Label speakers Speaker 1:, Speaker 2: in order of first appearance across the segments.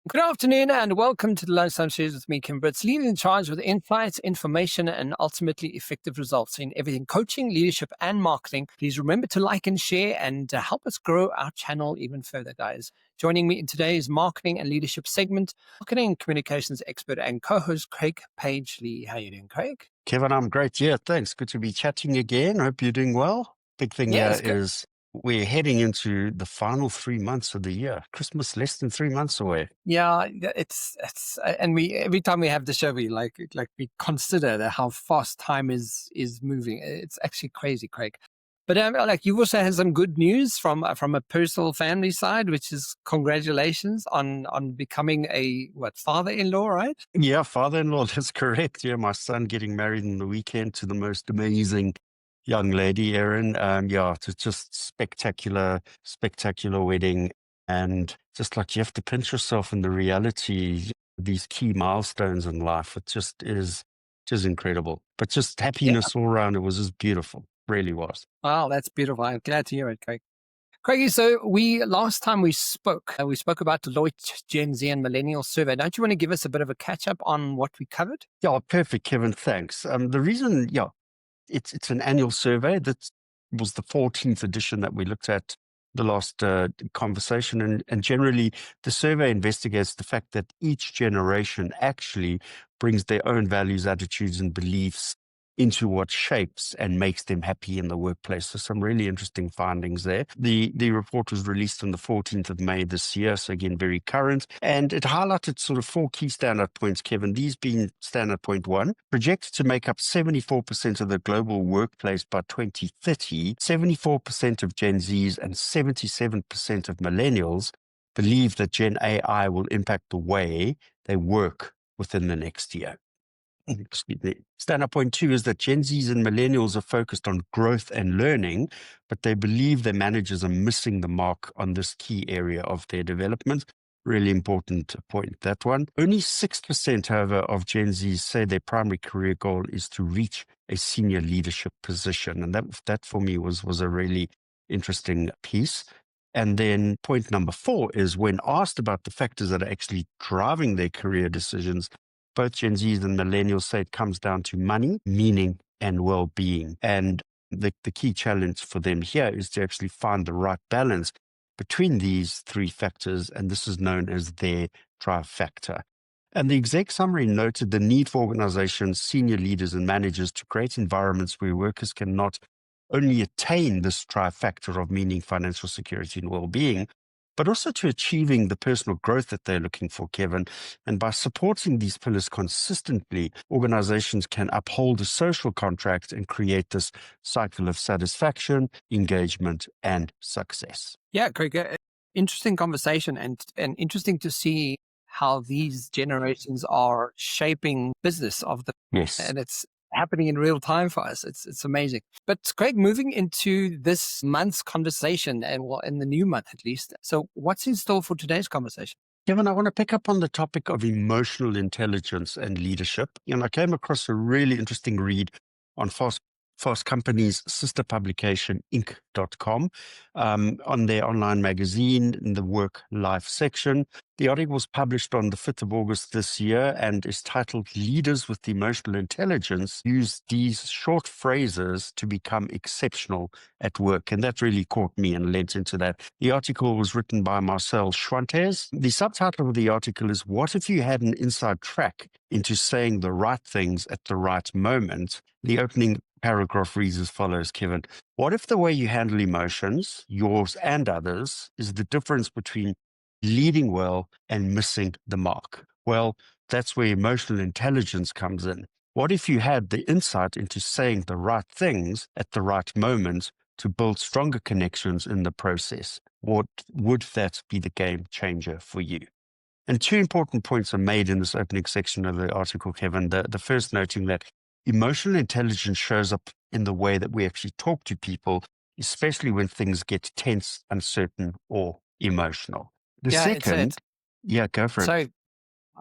Speaker 1: Good afternoon and welcome to the Lunchtime Series with me, Britz, leading in charge with insights, information, and ultimately effective results in everything coaching, leadership, and marketing. Please remember to like and share and help us grow our channel even further, guys. Joining me in today's marketing and leadership segment, marketing and communications expert and co-host Craig Page-Lee. How are you doing, Craig?
Speaker 2: Kevin, I'm great. Yeah, thanks. Good to be chatting again. Hope you're doing well. Big thing
Speaker 1: Yeah,
Speaker 2: here
Speaker 1: it's good.
Speaker 2: is we're heading into the final 3 months of the year. Christmas less than 3 months away.
Speaker 1: Yeah, and we every time we have the show, we consider that how fast time is moving. It's actually crazy, Craig. But you also had some good news from a personal family side, which is congratulations on becoming a father-in-law, right?
Speaker 2: Yeah, father-in-law, that's correct. Yeah, my son getting married in the weekend to the most amazing young lady, Erin. Yeah, it's just spectacular wedding. And just like you have to pinch yourself in the reality, these key milestones in life. It just incredible. But just
Speaker 1: Yeah.
Speaker 2: happiness all around. It was just beautiful. Really was.
Speaker 1: Wow, that's beautiful. I'm glad to hear it, Craig. Craigie, so last time we spoke about Deloitte Gen Z and Millennial survey. Don't you want to give us a bit of a catch up on what we covered?
Speaker 2: Yeah, perfect, Kevin. Thanks. The reason, yeah, it's an annual survey. That was the 14th edition that we looked at the last conversation. And generally, the survey investigates the fact that each generation actually brings their own values, attitudes, and beliefs into what shapes and makes them happy in the workplace. So some really interesting findings there. The report was released on the 14th of May this year, so again, very current. And it highlighted sort of four key standout points, Kevin, these being standard point one, projected to make up 74% of the global workplace by 2030. 74% of Gen Zs and 77% of millennials believe that Gen AI will impact the way they work within the next year. Excuse me. Standard point two is that Gen Zs and millennials are focused on growth and learning, but they believe their managers are missing the mark on this key area of their development. Really important point, that one. Only 6%, however, of Gen Zs say their primary career goal is to reach a senior leadership position. And that for me was a really interesting piece. And then point number four is when asked about the factors that are actually driving their career decisions, both Gen Zs and millennials say it comes down to money, meaning, and well-being. And the key challenge for them here is to actually find the right balance between these three factors, and this is known as their trifecta. And the exec summary noted the need for organizations, senior leaders, and managers to create environments where workers can not only attain this trifecta of meaning, financial security, and well-being, but also to achieving the personal growth that they're looking for, Kevin. And by supporting these pillars consistently, organizations can uphold the social contract and create this cycle of satisfaction, engagement, and success.
Speaker 1: Yeah, Craig, interesting conversation and interesting to see how these generations are shaping business
Speaker 2: Yes.
Speaker 1: and it's happening in real time for us. It's amazing. But Craig, moving into this month's conversation and in the new month at least. So what's in store for today's conversation?
Speaker 2: Kevin, I want to pick up on the topic of emotional intelligence and leadership. And I came across a really interesting read on Fast Company's sister publication, Inc.com, on their online magazine in the work life section. The article was published on the 5th of August this year and is titled Leaders with Emotional Intelligence Use These Short Phrases to Become Exceptional at Work. And that really caught me and led into that. The article was written by Marcel Schwantes. The subtitle of the article is What If You Had an Inside Track into Saying the Right Things at the Right Moment? The opening paragraph reads as follows, Kevin. What if the way you handle emotions, yours and others, is the difference between leading well and missing the mark? Well, that's where emotional intelligence comes in. What if you had the insight into saying the right things at the right moment to build stronger connections in the process? What would that be the game changer for you? And two important points are made in this opening section of the article, Kevin. The first noting that emotional intelligence shows up in the way that we actually talk to people, especially when things get tense, uncertain, or emotional. The
Speaker 1: Yeah, it's
Speaker 2: second, yeah, go for it.
Speaker 1: so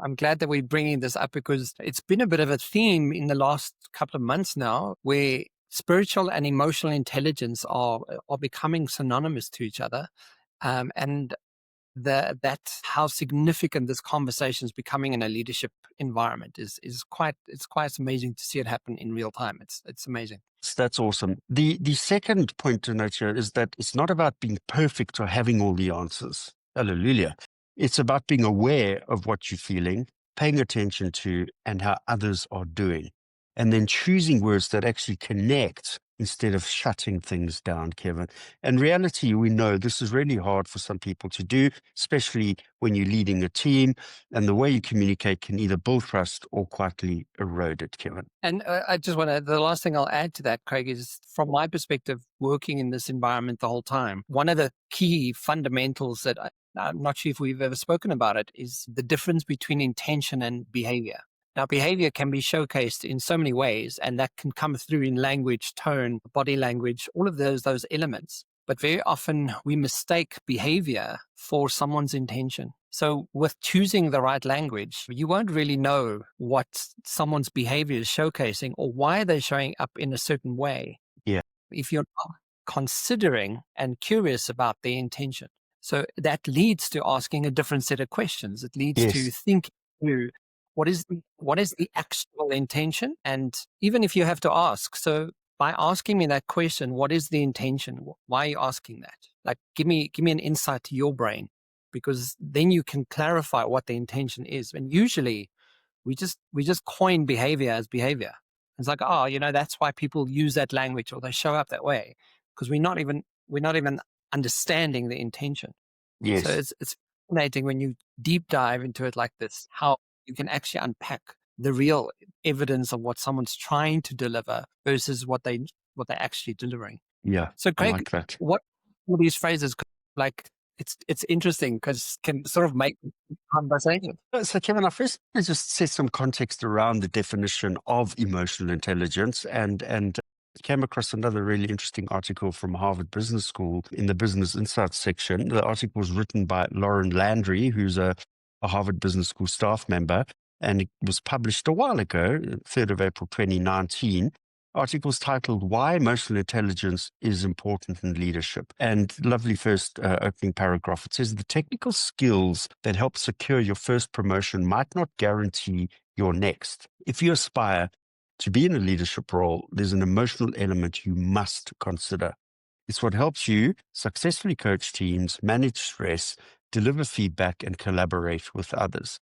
Speaker 1: I'm glad that we're bringing this up because it's been a bit of a theme in the last couple of months now where spiritual and emotional intelligence are becoming synonymous to each other. And that how significant this conversation is becoming in a leadership environment is quite amazing to see it happen in real time. It's amazing.
Speaker 2: So that's awesome. The second point to note here is that it's not about being perfect or having all the answers. Hallelujah. It's about being aware of what you're feeling, paying attention to, and how others are doing, and then choosing words that actually connect instead of shutting things down, Kevin. In reality, we know this is really hard for some people to do, especially when you're leading a team, and the way you communicate can either build trust or quietly erode it, Kevin.
Speaker 1: And I just want to, the last thing I'll add to that, Craig, is from my perspective, working in this environment the whole time, one of the key fundamentals that I'm not sure if we've ever spoken about it is the difference between intention and behavior. Now, behavior can be showcased in so many ways, and that can come through in language, tone, body language, all of those elements. But very often we mistake behavior for someone's intention. So with choosing the right language, you won't really know what someone's behavior is showcasing or why they're showing up in a certain way.
Speaker 2: Yeah.
Speaker 1: If you're not considering and curious about their intention. So that leads to asking a different set of questions. It leads to thinking through what is the actual intention? And even if you have to ask, so by asking me that question, what is the intention? Why are you asking that? Like, give me an insight to your brain, because then you can clarify what the intention is. And usually we just coin behavior as behavior. It's like, oh, that's why people use that language or they show up that way, because we're not even understanding the intention.
Speaker 2: Yes.
Speaker 1: So it's fascinating when you deep dive into it like this, how you can actually unpack the real evidence of what someone's trying to deliver versus what they're actually delivering.
Speaker 2: Yeah.
Speaker 1: So, Craig,
Speaker 2: I like that.
Speaker 1: what all these phrases, like, it's interesting because can sort of make conversation.
Speaker 2: So, Kevin, I first want to just set some context around the definition of emotional intelligence, and came across another really interesting article from Harvard Business School in the Business Insights section. The article was written by Lauren Landry, who's a Harvard Business School staff member, and it was published a while ago, 3rd of April 2019. Article's titled "Why Emotional Intelligence is Important in Leadership." And lovely first opening paragraph. It says, the technical skills that help secure your first promotion might not guarantee your next. If you aspire to be in a leadership role, there's an emotional element you must consider. It's what helps you successfully coach teams, manage stress, deliver feedback, and collaborate with others.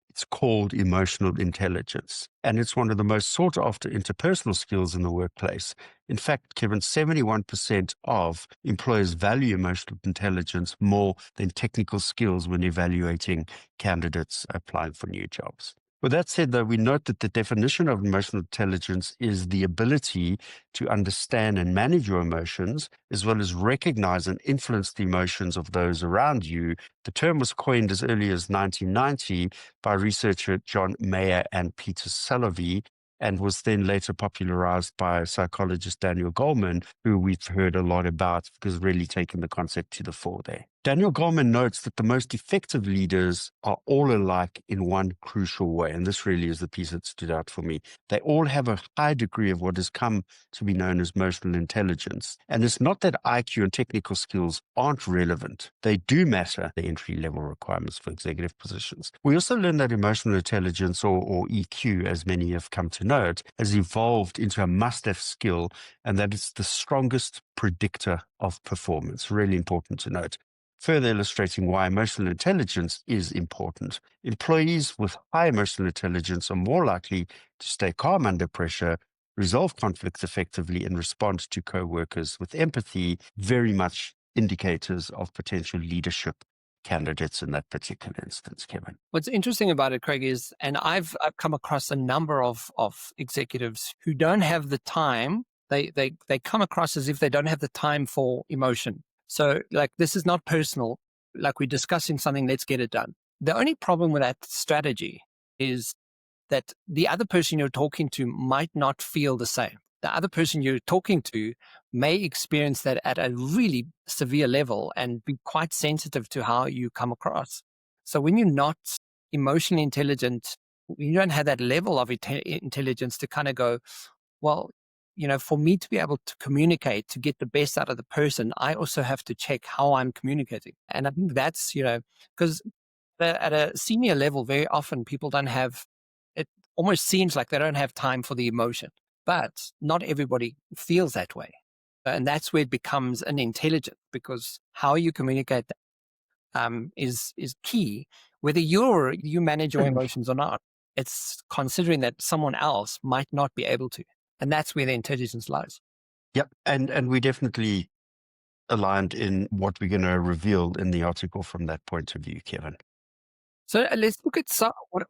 Speaker 2: It's called emotional intelligence, and it's one of the most sought after interpersonal skills in the workplace. In fact, Kevin, 71% of employers value emotional intelligence more than technical skills when evaluating candidates applying for new jobs. With that said, though, we note that the definition of emotional intelligence is the ability to understand and manage your emotions, as well as recognize and influence the emotions of those around you. The term was coined as early as 1990 by researcher John Mayer and Peter Salovey, and was then later popularized by psychologist Daniel Goleman, who we've heard a lot about because really taken the concept to the fore there. Daniel Goleman notes that the most effective leaders are all alike in one crucial way, and this really is the piece that stood out for me. They all have a high degree of what has come to be known as emotional intelligence. And it's not that IQ and technical skills aren't relevant. They do matter, the entry-level requirements for executive positions. We also learn that emotional intelligence, or EQ, as many have come to know it, has evolved into a must-have skill, and that it's the strongest predictor of performance. Really important to note. Further illustrating why emotional intelligence is important. Employees with high emotional intelligence are more likely to stay calm under pressure, resolve conflicts effectively, and respond to co-workers with empathy, very much indicators of potential leadership candidates in that particular instance, Kevin.
Speaker 1: What's interesting about it, Craig, is, and I've come across a number of executives who don't have the time. They come across as if they don't have the time for emotion. So, like, this is not personal. Like, we're discussing something, let's get it done. The only problem with that strategy is that the other person you're talking to might not feel the same. The other person you're talking to may experience that at a really severe level and be quite sensitive to how you come across. So when you're not emotionally intelligent, you don't have that level of intelligence to kind of go, well, for me to be able to communicate, to get the best out of the person, I also have to check how I'm communicating. And I think that's, because at a senior level, very often people don't have, it almost seems like they don't have time for the emotion, but not everybody feels that way. And that's where it becomes an intelligence, because how you communicate is key, whether you manage your emotions or not. It's considering that someone else might not be able to. And that's where the intelligence lies.
Speaker 2: Yep. And we definitely aligned in what we're going to reveal in the article from that point of view, Kevin.
Speaker 1: So let's look at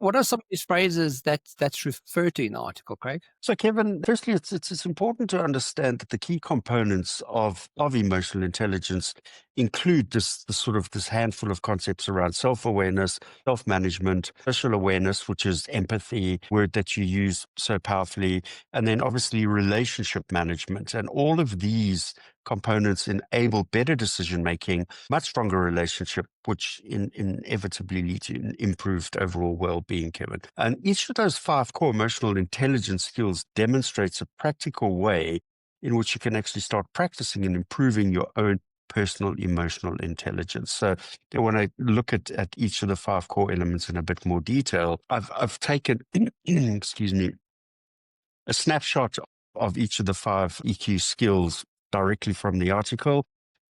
Speaker 1: what are some of these phrases that's referred to in the article, Craig?
Speaker 2: So, Kevin, firstly, it's important to understand that the key components of emotional intelligence include this handful of concepts around self-awareness, self-management, social awareness, which is empathy, word that you use so powerfully, and then obviously relationship management. And all of these components enable better decision making, much stronger relationship, which inevitably lead to improved overall well-being, Kevin. And each of those 5 core emotional intelligence skills demonstrates a practical way in which you can actually start practicing and improving your own personal emotional intelligence. So when I look at each of the 5 core elements in a bit more detail, I've taken, excuse me, a snapshot of each of the 5 EQ skills directly from the article.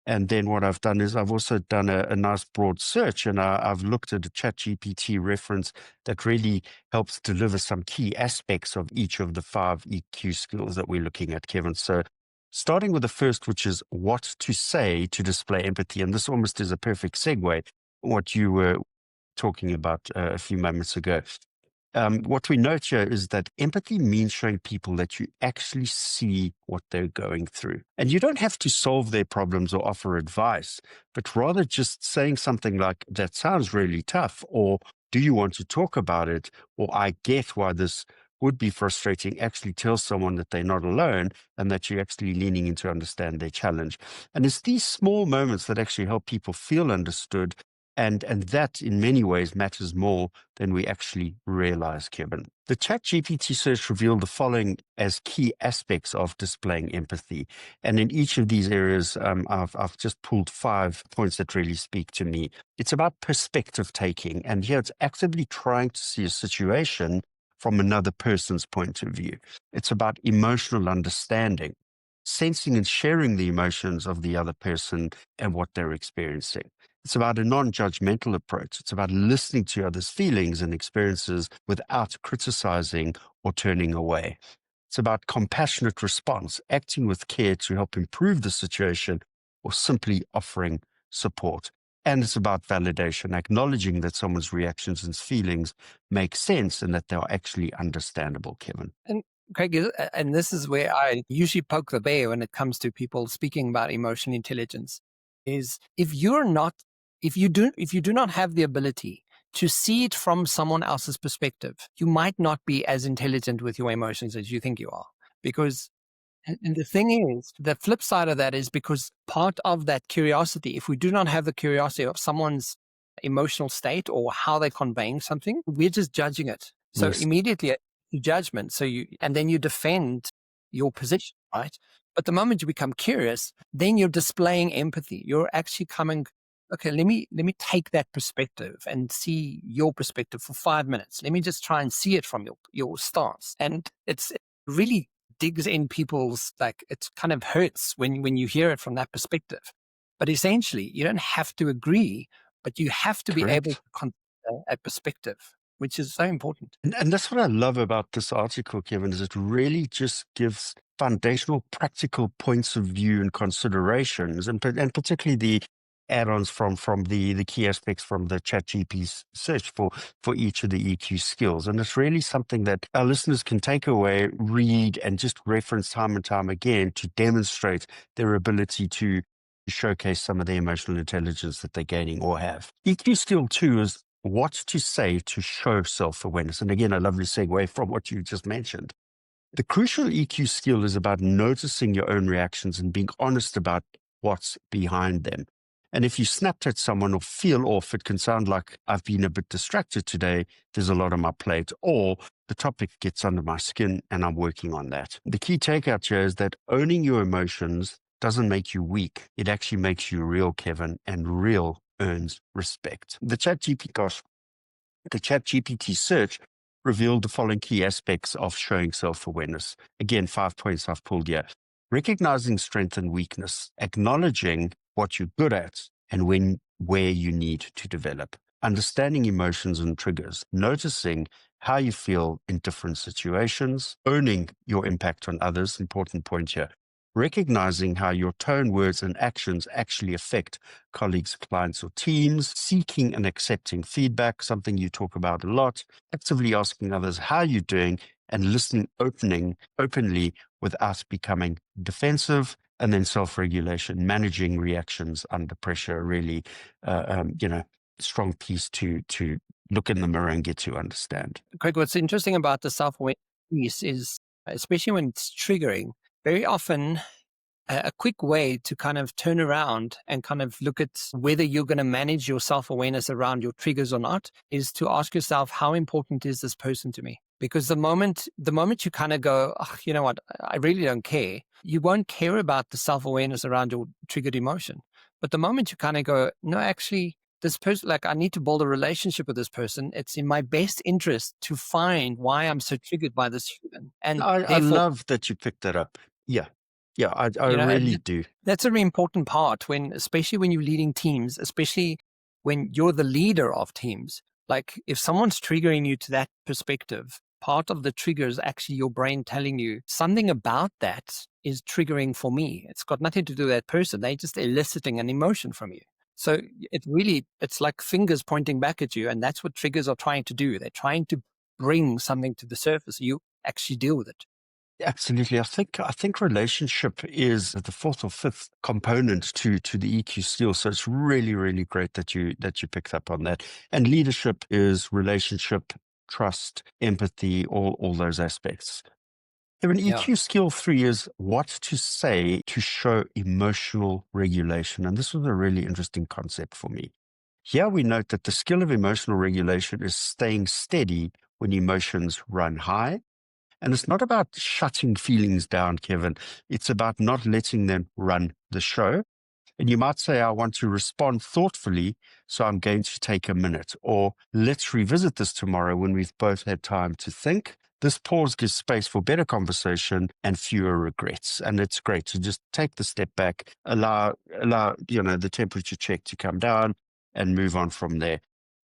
Speaker 2: And then what I've done is I've also done a nice broad search, and I've looked at a ChatGPT reference that really helps deliver some key aspects of each of the 5 EQ skills that we're looking at, Kevin. So starting with the first, which is what to say to display empathy. And this almost is a perfect segue, what you were talking about a few moments ago. What we note here is that empathy means showing people that you actually see what they're going through. And you don't have to solve their problems or offer advice, but rather just saying something like, that sounds really tough, or do you want to talk about it? Or I get why this would be frustrating. Actually tell someone that they're not alone and that you're actually leaning in to understand their challenge. And it's these small moments that actually help people feel understood. And that in many ways matters more than we actually realize, Kevin. The ChatGPT search revealed the following as key aspects of displaying empathy. And in each of these areas, I've just pulled 5 points that really speak to me. It's about perspective taking. And here it's actively trying to see a situation from another person's point of view. It's about emotional understanding, sensing and sharing the emotions of the other person and what they're experiencing. It's about a non-judgmental approach. It's about listening to others' feelings and experiences without criticizing or turning away. It's about compassionate response, acting with care to help improve the situation or simply offering support. And it's about validation, acknowledging that someone's reactions and feelings make sense and that they're actually understandable, Kevin.
Speaker 1: And Craig, and this is where I usually poke the bear when it comes to people speaking about emotional intelligence, is if you do not have the ability to see it from someone else's perspective, you might not be as intelligent with your emotions as you think you are. Because, and the thing is, the flip side of that is, because part of that curiosity, if we do not have the curiosity of someone's emotional state or how they're conveying something, we're just judging it. So
Speaker 2: Yes.
Speaker 1: immediately judgment. And then you defend your position, right? But the moment you become curious, then you're displaying empathy. You're actually coming, okay, let me take that perspective and see your perspective for 5 minutes. Let me just try and see it from your stance. And it really digs in people's, like, it kind of hurts when you hear it from that perspective. But essentially, you don't have to agree, but you have to be able to consider a perspective, which is so important.
Speaker 2: And that's what I love about this article, Kevin, is it really just gives foundational, practical points of view and considerations, and particularly the add-ons from the key aspects from the ChatGPT search for each of the EQ skills. And it's really something that our listeners can take away, read, and just reference time and time again to demonstrate their ability to showcase some of the emotional intelligence that they're gaining or have. EQ skill 2 is what to say to show self-awareness. And again, a lovely segue from what you just mentioned. The crucial EQ skill is about noticing your own reactions and being honest about what's behind them. And if you snapped at someone or feel off, it can sound like I've been a bit distracted today. There's a lot on my plate, or the topic gets under my skin and I'm working on that. The key takeout here is that owning your emotions doesn't make you weak. It actually makes you real, Kevin, and real earns respect. The ChatGPT search revealed the following key aspects of showing self-awareness. Again, 5 points I've pulled here. Recognizing strength and weakness, acknowledging what you're good at and where you need to develop, understanding emotions and triggers, noticing how you feel in different situations, owning your impact on others, important point here, recognizing how your tone, words, and actions actually affect colleagues, clients, or teams, seeking and accepting feedback, something you talk about a lot, actively asking others how you're doing, and listening openly without becoming defensive, and then self-regulation, managing reactions under pressure, really, strong piece to look in the mirror and get to understand.
Speaker 1: Craig, what's interesting about the self-awareness piece is, especially when it's triggering, very often a quick way to kind of turn around and kind of look at whether you're going to manage your self-awareness around your triggers or not is to ask yourself, how important is this person to me? Because the moment you kind of go, oh, you know what, I really don't care, you won't care about the self-awareness around your triggered emotion. But the moment you kind of go, no, actually, this person, like, I need to build a relationship with this person. It's in my best interest to find why I'm so triggered by this human. And
Speaker 2: I love that you picked that up. Yeah. Yeah, I really do.
Speaker 1: That's a really important part especially when you're leading teams, especially when you're the leader of teams. Like, if someone's triggering you to that perspective, part of the trigger is actually your brain telling you something about that is triggering for me. It's got nothing to do with that person. They're just eliciting an emotion from you. So it's like fingers pointing back at you. And that's what triggers are trying to do. They're trying to bring something to the surface. You actually deal with it.
Speaker 2: Absolutely. I think relationship is the fourth or fifth component to the EQ skill. So it's really, really great that you picked up on that. And leadership is relationship, trust, empathy, all those aspects. An EQ skill 3 is what to say to show emotional regulation. And this was a really interesting concept for me. Here we note that the skill of emotional regulation is staying steady when emotions run high. And it's not about shutting feelings down, Kevin. It's about not letting them run the show. And you might say, I want to respond thoughtfully, so I'm going to take a minute. Or let's revisit this tomorrow when we've both had time to think. This pause gives space for better conversation and fewer regrets. And it's great to just take the step back, allow the temperature check to come down and move on from there.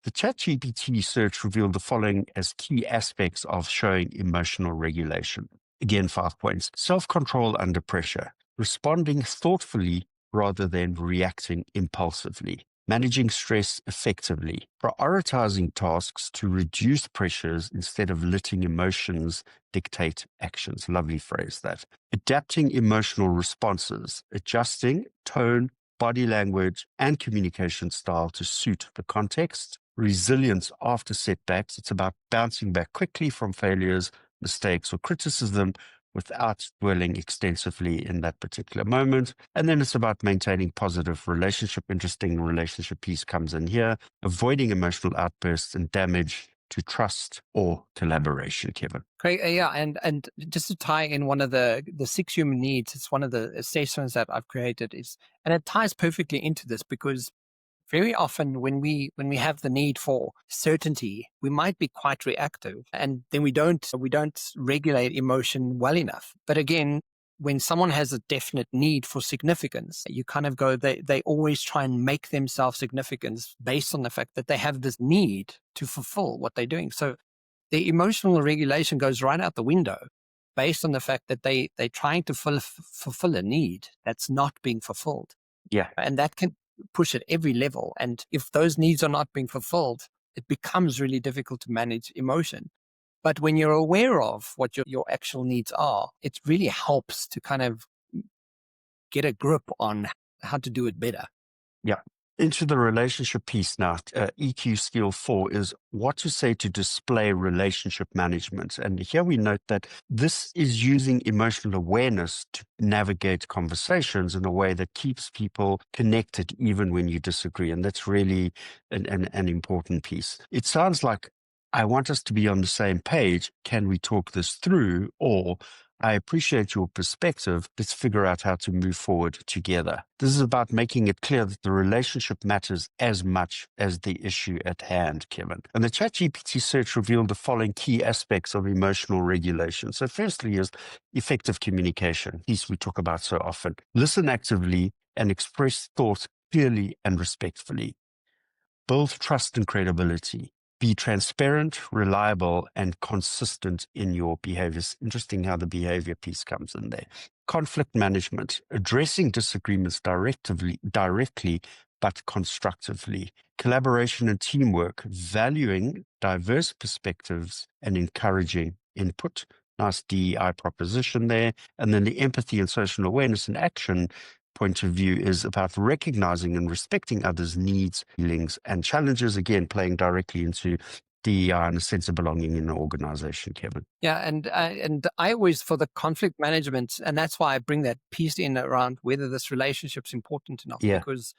Speaker 2: The ChatGPT search revealed the following as key aspects of showing emotional regulation. Again, 5 points. Self-control under pressure, responding thoughtfully rather than reacting impulsively, managing stress effectively, prioritizing tasks to reduce pressures instead of letting emotions dictate actions. Lovely phrase that. Adapting emotional responses, adjusting tone, body language, and communication style to suit the context. Resilience after setbacks. It's about bouncing back quickly from failures, mistakes, or criticism without dwelling extensively in that particular moment. And then it's about maintaining positive relationship. Interesting relationship piece comes in here. Avoiding emotional outbursts and damage to trust or collaboration, Kevin.
Speaker 1: Great. And just to tie in one of the 6 human needs, it's one of the assessments that I've created and it ties perfectly into this, because very often when we have the need for certainty, we might be quite reactive, and then we don't regulate emotion well enough. But again, when someone has a definite need for significance, you kind of go, they always try and make themselves significant based on the fact that they have this need to fulfill what they're doing. So the emotional regulation goes right out the window based on the fact that they're trying to fulfill a need that's not being fulfilled.
Speaker 2: Yeah.
Speaker 1: And that can push at every level. And if those needs are not being fulfilled, it becomes really difficult to manage emotion. But when you're aware of what your actual needs are, it really helps to kind of get a grip on how to do it better.
Speaker 2: Yeah. Into the relationship piece now, EQ skill 4 is what to say to display relationship management. And here we note that this is using emotional awareness to navigate conversations in a way that keeps people connected even when you disagree. And that's really an important piece. It sounds like I want us to be on the same page. Can we talk this through? Or I appreciate your perspective. Let's figure out how to move forward together. This is about making it clear that the relationship matters as much as the issue at hand, Kevin. And the ChatGPT search revealed the following key aspects of emotional regulation. So firstly is effective communication, piece we talk about so often. Listen actively and express thoughts clearly and respectfully. Build trust and credibility. Be transparent, reliable, and consistent in your behaviors. Interesting how the behavior piece comes in there. Conflict management, addressing disagreements directly, but constructively. Collaboration and teamwork, valuing diverse perspectives and encouraging input. Nice DEI proposition there. And then the empathy and social awareness and action point of view is about recognizing and respecting others' needs, feelings, and challenges, again, playing directly into DEI and a sense of belonging in an organization, Kevin.
Speaker 1: Yeah, and I always, for the conflict management, and that's why I bring that piece in around whether this relationship's important enough,
Speaker 2: Yeah.
Speaker 1: because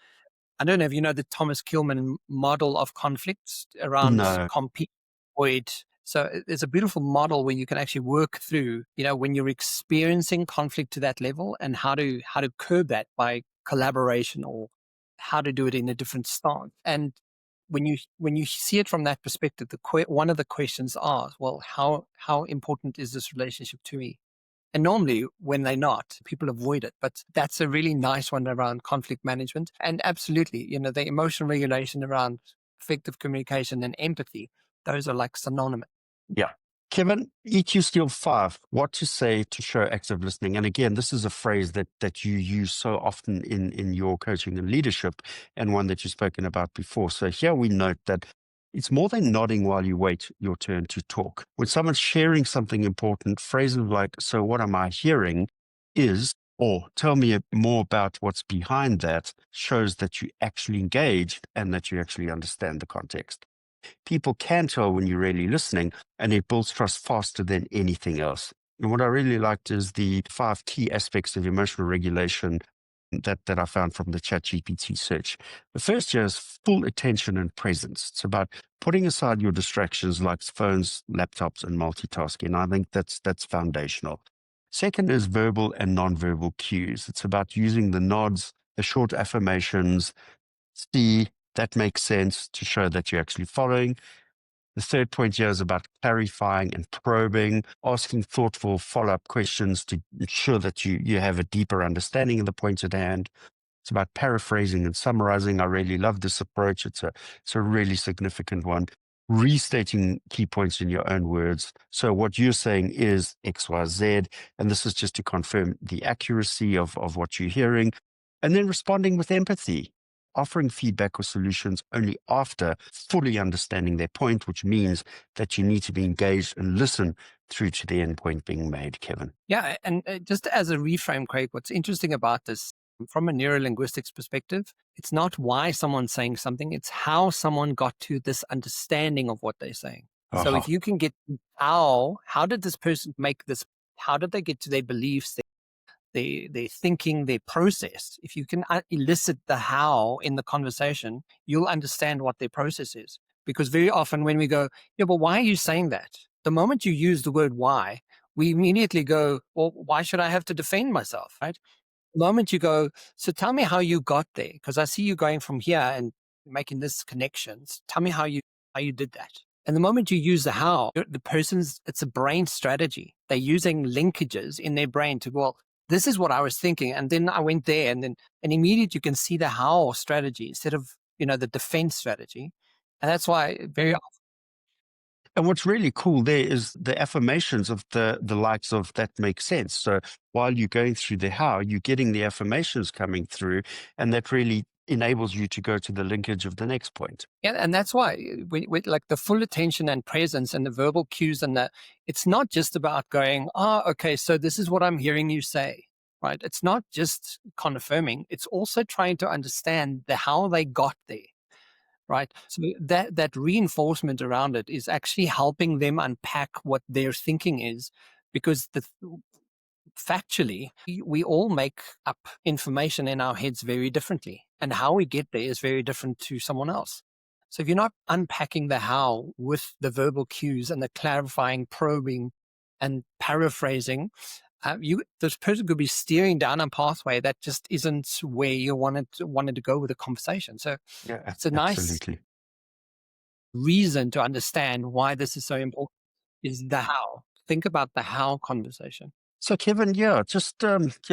Speaker 1: I don't know if you know the Thomas Kilmann model of conflicts around
Speaker 2: No.
Speaker 1: compete, avoid. So it's a beautiful model where you can actually work through, when you're experiencing conflict to that level, and how to curb that by collaboration, or how to do it in a different stance. And when you see it from that perspective, one of the questions are, well, how important is this relationship to me? And normally, when they're not, people avoid it. But that's a really nice one around conflict management. And absolutely, the emotional regulation around effective communication and empathy, those are like synonymous.
Speaker 2: Yeah. Kevin, EQ skill 5, what to say to show active listening. And again, this is a phrase that you use so often in your coaching and leadership, and one that you've spoken about before. So here we note that it's more than nodding while you wait your turn to talk. When someone's sharing something important, phrases like, so what am I hearing, is, or tell me more about what's behind that, shows that you actually engaged and that you actually understand the context. People can tell when you're really listening, and it builds trust faster than anything else. And what I really liked is the 5 key aspects of emotional regulation that I found from the ChatGPT search. The first here is full attention and presence. It's about putting aside your distractions like phones, laptops, and multitasking. I think that's foundational. Second is verbal and nonverbal cues. It's about using the nods, the short affirmations, see, that makes sense, to show that you're actually following. The third point here is about clarifying and probing, asking thoughtful follow-up questions to ensure that you have a deeper understanding of the point at hand. It's about paraphrasing and summarizing. I really love this approach. It's a really significant one. Restating key points in your own words. So what you're saying is X, Y, Z, and this is just to confirm the accuracy of what you're hearing. And then responding with empathy, offering feedback or solutions only after fully understanding their point, which means that you need to be engaged and listen through to the end point being made, Kevin.
Speaker 1: Yeah, and just as a reframe, Craig, what's interesting about this from a neurolinguistics perspective, it's not why someone's saying something, it's how someone got to this understanding of what they're saying. So if you can get how did this person make this, how did they get to their beliefs, their thinking, their process? If you can elicit the how in the conversation, you'll understand what their process is. Because very often when we go, yeah, but why are you saying that? The moment you use the word why, we immediately go, well, why should I have to defend myself, right? The moment you go, so tell me how you got there, because I see you going from here and making this connections. Tell me how you did that. And the moment you use the how, it's a brain strategy. They're using linkages in their brain to, well, this is what I was thinking. And then I went there, and immediately you can see the how strategy instead of, the defense strategy. And that's why very often.
Speaker 2: And what's really cool there is the affirmations of the likes of that makes sense. So while you're going through the how, you're getting the affirmations coming through, and that really enables you to go to the linkage of the next point.
Speaker 1: Yeah, and that's why with like the full attention and presence and the verbal cues, and it's not just about going, okay, so this is what I'm hearing you say. right? It's not just confirming, it's also trying to understand how they got there, right? So that reinforcement around it is actually helping them unpack what their thinking is, because factually, we all make up information in our heads very differently, and how we get there is very different to someone else. So if you're not unpacking the how with the verbal cues and the clarifying, probing, and paraphrasing, this person could be steering down a pathway that just isn't where you wanted to go with the conversation. So
Speaker 2: Yeah,
Speaker 1: it's a nice
Speaker 2: absolutely.
Speaker 1: reason to understand why this is so important, is the how. Think about the how conversation.
Speaker 2: So, Kevin, yeah, just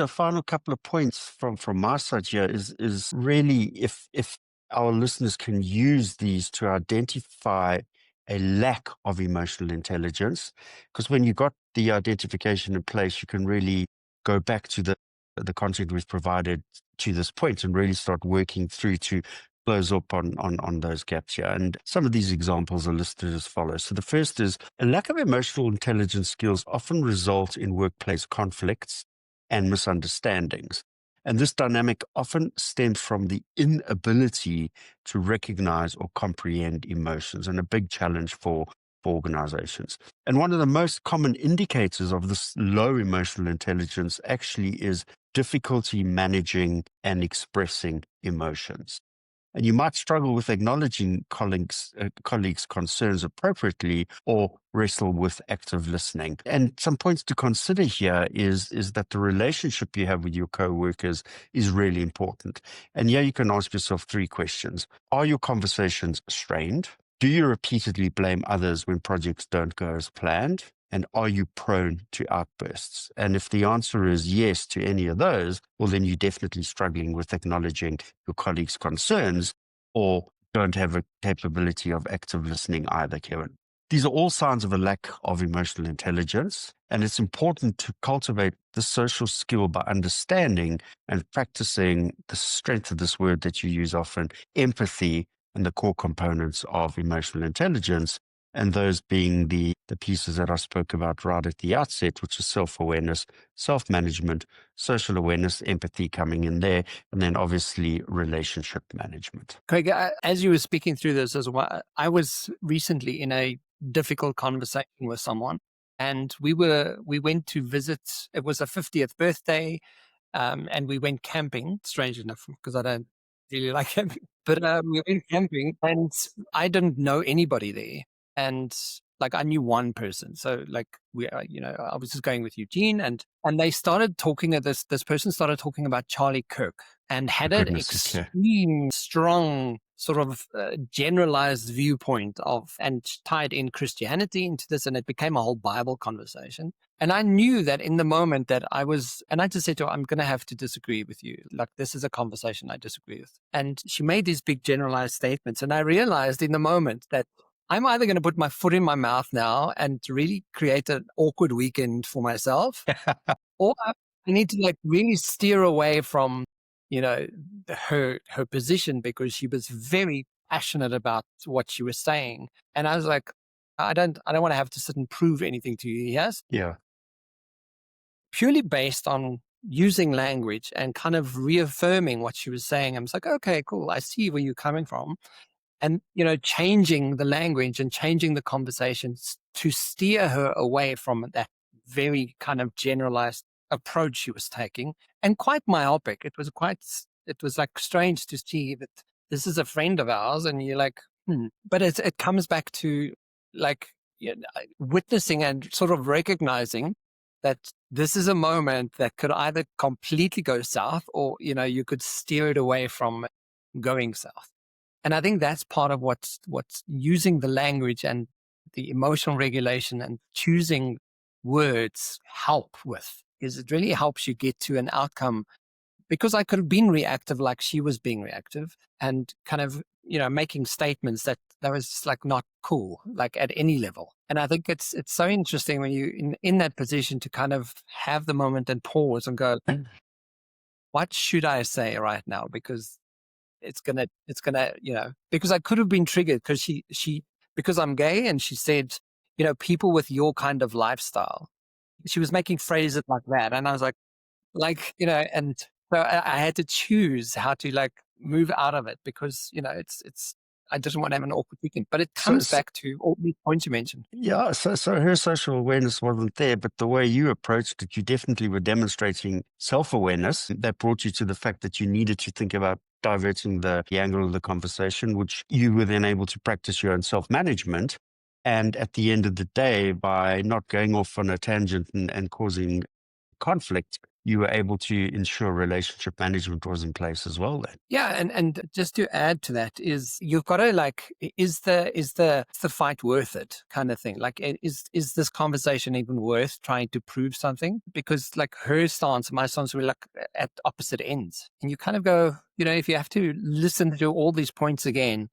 Speaker 2: final couple of points from my side here is really if our listeners can use these to identify a lack of emotional intelligence, because when you got the identification in place, you can really go back to the content we've provided to this point and really start working through to close up on those gaps here. And some of these examples are listed as follows. So the first is a lack of emotional intelligence skills often result in workplace conflicts and misunderstandings. And this dynamic often stems from the inability to recognize or comprehend emotions, and a big challenge for organizations. And one of the most common indicators of this low emotional intelligence actually is difficulty managing and expressing emotions. And you might struggle with acknowledging colleagues' concerns appropriately, or wrestle with active listening. And some points to consider here is that the relationship you have with your co-workers is really important. And here you can ask yourself 3 questions. Are your conversations strained? Do you repeatedly blame others when projects don't go as planned? And are you prone to outbursts? And if the answer is yes to any of those, well, then you're definitely struggling with acknowledging your colleagues' concerns, or don't have a capability of active listening either, Kevin. These are all signs of a lack of emotional intelligence, and it's important to cultivate the social skill by understanding and practicing the strength of this word that you use often, empathy, and the core components of emotional intelligence. And those being the pieces that I spoke about right at the outset, which is self-awareness, self-management, social awareness, empathy coming in there, and then obviously relationship management.
Speaker 1: Craig, as you were speaking through this as well, I was recently in a difficult conversation with someone, and we went to visit. It was a 50th birthday, and we went camping. Strange enough, because I don't really like camping, but we went camping, and I didn't know anybody there, and like I knew one person. So like I was just going with Eugene, and they started talking. This person started talking about Charlie Kirk, and had an
Speaker 2: Goodness, okay.
Speaker 1: extreme strong sort of generalized viewpoint of, and tied in Christianity into this, and it became a whole Bible conversation. And I knew that in the moment that I just said to her, I'm going to have to disagree with you. Like, this is a conversation I disagree with. And she made these big generalized statements. And I realized in the moment that I'm either going to put my foot in my mouth now and really create an awkward weekend for myself, or I need to like really steer away from, her position, because she was very passionate about what she was saying. And I was like, I don't want to have to sit and prove anything to you. Yes.
Speaker 2: Yeah.
Speaker 1: Purely based on using language and kind of reaffirming what she was saying. I was like, okay, cool. I see where you're coming from. And, changing the language and changing the conversations to steer her away from that very kind of generalized approach she was taking, and quite myopic. It was like strange to see that this is a friend of ours, and you're like, But it comes back to like witnessing and sort of recognizing that this is a moment that could either completely go south, or, you could steer it away from going south. And I think that's part of what's using the language and the emotional regulation and choosing words help with, is it really helps you get to an outcome. Because I could have been reactive like she was being reactive, and kind of, making statements that was just like not cool, like at any level. And I think it's so interesting when you in that position to kind of have the moment and pause and go, what should I say right now? Because it's gonna, because I could have been triggered because because I'm gay, and she said, people with your kind of lifestyle. She was making phrases like that, and I was like, like, and so I had to choose how to like move out of it because, I didn't want to have an awkward weekend. But it
Speaker 2: So,
Speaker 1: comes back to all these points you mentioned.
Speaker 2: yeah, so her social awareness wasn't there, but the way you approached it, you definitely were demonstrating self-awareness that brought you to the fact that you needed to think about diverting the angle of the conversation, which you were then able to practice your own self-management. And at the end of the day, by not going off on a tangent and causing conflict, you were able to ensure relationship management was in place as well then.
Speaker 1: Yeah, and just to add to that is you've got to like is the fight worth it kind of thing. Like is this conversation even worth trying to prove something? Because like her stance and my stance were like at opposite ends. And you kind of go, if you have to listen to all these points again,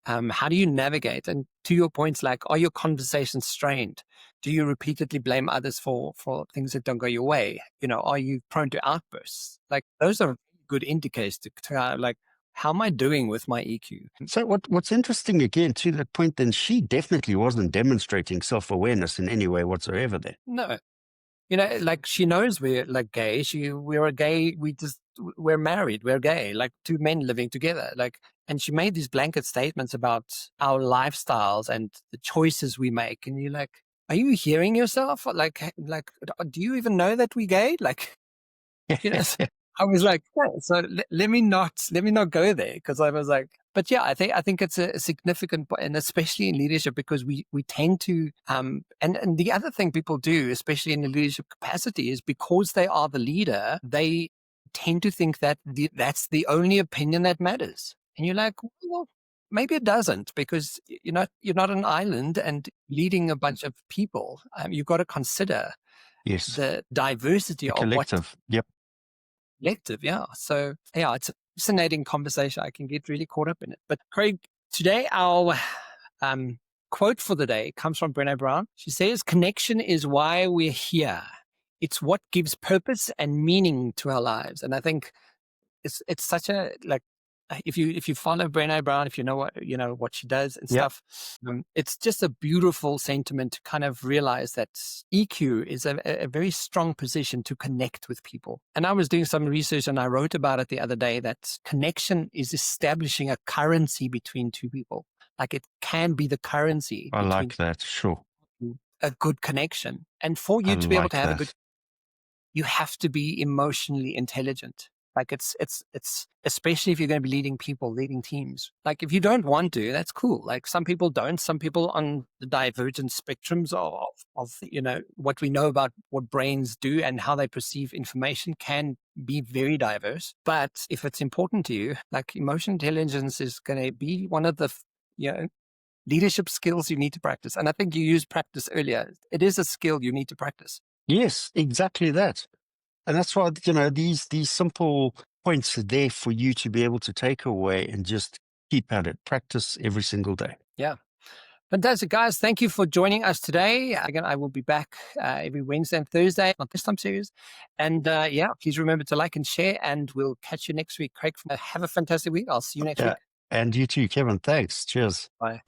Speaker 1: how do you navigate? And to your points, like, are your conversations strained? Do you repeatedly blame others for things that don't go your way? Are you prone to outbursts? Like, those are good indicators to like, how am I doing with my EQ?
Speaker 2: So what's interesting again to that point, then she definitely wasn't demonstrating self-awareness in any way whatsoever there.
Speaker 1: No, like she knows we're like gay. We're a gay. We're married. We're gay. Like two men living together. Like, and she made these blanket statements about our lifestyles and the choices we make. And you're like, are you hearing yourself? Like, do you even know that we're gay? Like, so I was like, "Yeah, so let me not go there," because I was like, but yeah, I think it's a significant and especially in leadership because we tend to and the other thing people do, especially in the leadership capacity, is because they are the leader, they tend to think that that's the only opinion that matters, and you're like, well, maybe it doesn't because you're not an island and leading a bunch of people. You've got to consider
Speaker 2: Yes,
Speaker 1: the diversity
Speaker 2: the
Speaker 1: of what
Speaker 2: collective. Yep.
Speaker 1: collective, yeah. So yeah, it's a fascinating conversation. I can get really caught up in it. But Craig, today our quote for the day comes from Brené Brown. She says, "Connection is why we're here. It's what gives purpose and meaning to our lives." And I think it's such a like if you follow Brené Brown, if you know what she does and
Speaker 2: Yep.
Speaker 1: stuff, it's just a beautiful sentiment to kind of realize that EQ is a very strong position to connect with people. And I was doing some research and I wrote about it the other day that connection is establishing a currency between two people. Like it can be the currency
Speaker 2: I
Speaker 1: between
Speaker 2: like that. Sure.
Speaker 1: a good connection. And for
Speaker 2: I
Speaker 1: you to be able to
Speaker 2: like
Speaker 1: have a good,
Speaker 2: that.
Speaker 1: you have to be emotionally intelligent. Like it's especially if you're going to be leading people, leading teams. Like if you don't want to, that's cool. Like some people don't. Some people on the divergent spectrums of what we know about what brains do and how they perceive information can be very diverse. But if it's important to you, like emotional intelligence is going to be one of the leadership skills you need to practice. And I think you used practice earlier. It is a skill you need to practice.
Speaker 2: Yes, exactly that. And that's why, these simple points are there for you to be able to take away and just keep at it. Practice every single day.
Speaker 1: Yeah. Fantastic, guys. Thank you for joining us today. Again, I will be back every Wednesday and Thursday on this time series. And please remember to like and share, and we'll catch you next week. Craig, have a fantastic week. I'll see you next
Speaker 2: Yeah.
Speaker 1: week.
Speaker 2: And you too, Kevin. Thanks. Cheers.
Speaker 1: Bye.